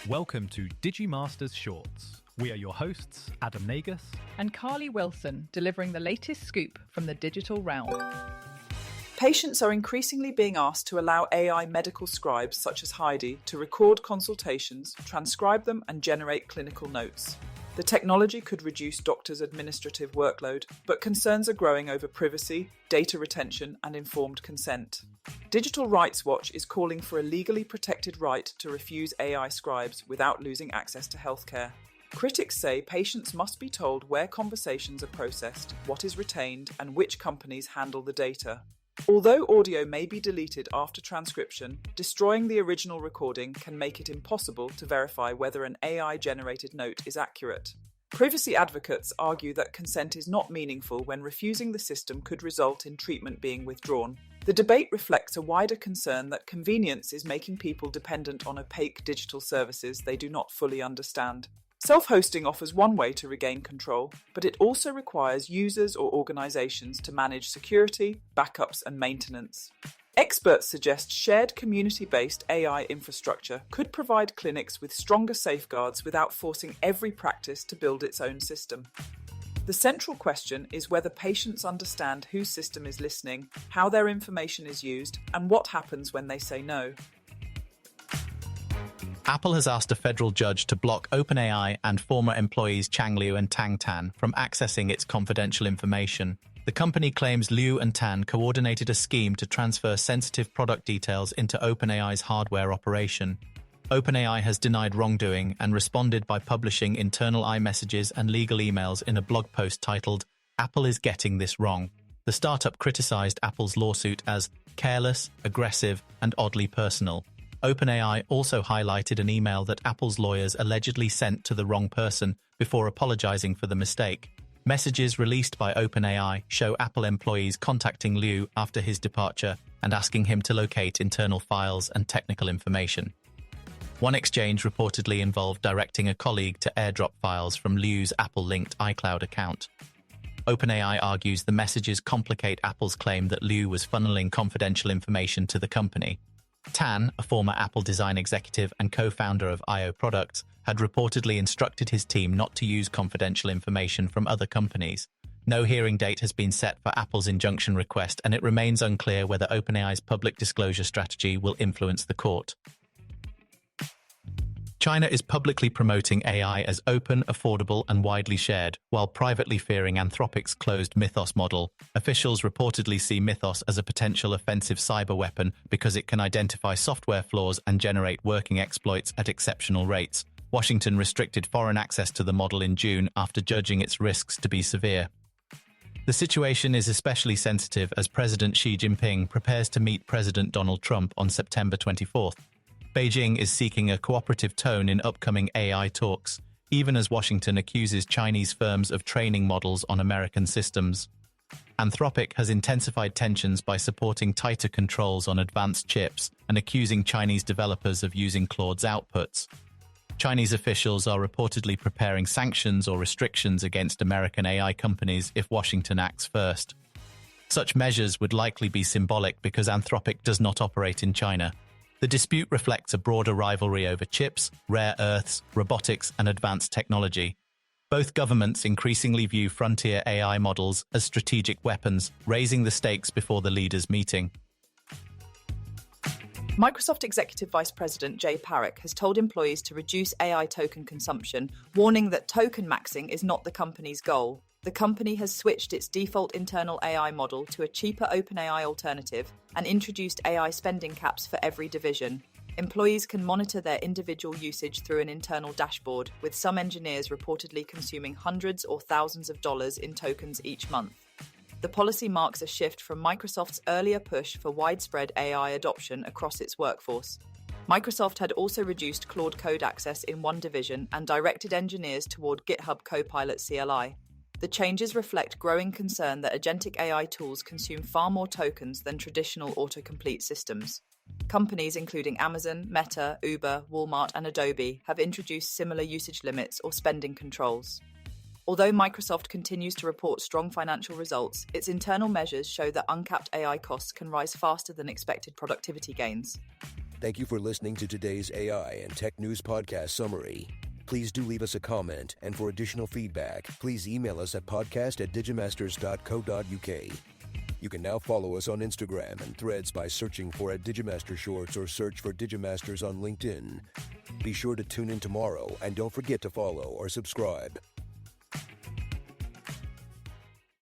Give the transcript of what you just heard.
Welcome to Digimasters Shorts. We are your hosts, Adam Nagus and Carly Wilson, delivering the latest scoop from the digital realm. Patients are increasingly being asked to allow AI medical scribes such as Heidi to record consultations, transcribe them, and generate clinical notes. The technology could reduce doctors' administrative workload, but concerns are growing over privacy, data retention, and informed consent. Digital Rights Watch is calling for a legally protected right to refuse AI scribes without losing access to healthcare. Critics say patients must be told where conversations are processed, what is retained, and which companies handle the data. Although audio may be deleted after transcription, destroying the original recording can make it impossible to verify whether an AI-generated note is accurate. Privacy advocates argue that consent is not meaningful when refusing the system could result in treatment being withdrawn. The debate reflects a wider concern that convenience is making people dependent on opaque digital services they do not fully understand. Self-hosting offers one way to regain control, but it also requires users or organizations to manage security, backups, and maintenance. Experts suggest shared community-based AI infrastructure could provide clinics with stronger safeguards without forcing every practice to build its own system. The central question is whether patients understand whose system is listening, how their information is used, and what happens when they say no. Apple has asked a federal judge to block OpenAI and former employees Chang Liu and Tang Tan from accessing its confidential information. The company claims Liu and Tan coordinated a scheme to transfer sensitive product details into OpenAI's hardware operation. OpenAI has denied wrongdoing and responded by publishing internal iMessages and legal emails in a blog post titled, "Apple is Getting This Wrong." The startup criticized Apple's lawsuit as careless, aggressive, and oddly personal. OpenAI also highlighted an email that Apple's lawyers allegedly sent to the wrong person before apologizing for the mistake. Messages released by OpenAI show Apple employees contacting Liu after his departure and asking him to locate internal files and technical information. One exchange reportedly involved directing a colleague to airdrop files from Liu's Apple-linked iCloud account. OpenAI argues the messages complicate Apple's claim that Liu was funneling confidential information to the company. Tan, a former Apple design executive and co-founder of I/O Products, had reportedly instructed his team not to use confidential information from other companies. No hearing date has been set for Apple's injunction request, and it remains unclear whether OpenAI's public disclosure strategy will influence the court. China is publicly promoting AI as open, affordable, and widely shared, while privately fearing Anthropic's closed Mythos model. Officials reportedly see Mythos as a potential offensive cyber weapon because it can identify software flaws and generate working exploits at exceptional rates. Washington restricted foreign access to the model in June after judging its risks to be severe. The situation is especially sensitive as President Xi Jinping prepares to meet President Donald Trump on September 24th. Beijing is seeking a cooperative tone in upcoming AI talks, even as Washington accuses Chinese firms of training models on American systems. Anthropic has intensified tensions by supporting tighter controls on advanced chips and accusing Chinese developers of using Claude's outputs. Chinese officials are reportedly preparing sanctions or restrictions against American AI companies if Washington acts first. Such measures would likely be symbolic because Anthropic does not operate in China. The dispute reflects a broader rivalry over chips, rare earths, robotics, and advanced technology. Both governments increasingly view frontier AI models as strategic weapons, raising the stakes before the leaders' meeting. Microsoft Executive Vice President Jay Parikh has told employees to reduce AI token consumption, warning that token maxing is not the company's goal. The company has switched its default internal AI model to a cheaper OpenAI alternative and introduced AI spending caps for every division. Employees can monitor their individual usage through an internal dashboard, with some engineers reportedly consuming hundreds or thousands of dollars in tokens each month. The policy marks a shift from Microsoft's earlier push for widespread AI adoption across its workforce. Microsoft had also reduced Claude code access in one division and directed engineers toward GitHub Copilot CLI. The changes reflect growing concern that agentic AI tools consume far more tokens than traditional autocomplete systems. Companies including Amazon, Meta, Uber, Walmart, and Adobe have introduced similar usage limits or spending controls. Although Microsoft continues to report strong financial results, its internal measures show that uncapped AI costs can rise faster than expected productivity gains. Thank you for listening to today's AI and Tech News Podcast summary. Please do leave us a comment, and for additional feedback, please email us at podcast@digimasters.co.uk. You can now follow us on Instagram and Threads by searching for @Digimaster Shorts or search for Digimasters on LinkedIn. Be sure to tune in tomorrow and don't forget to follow or subscribe.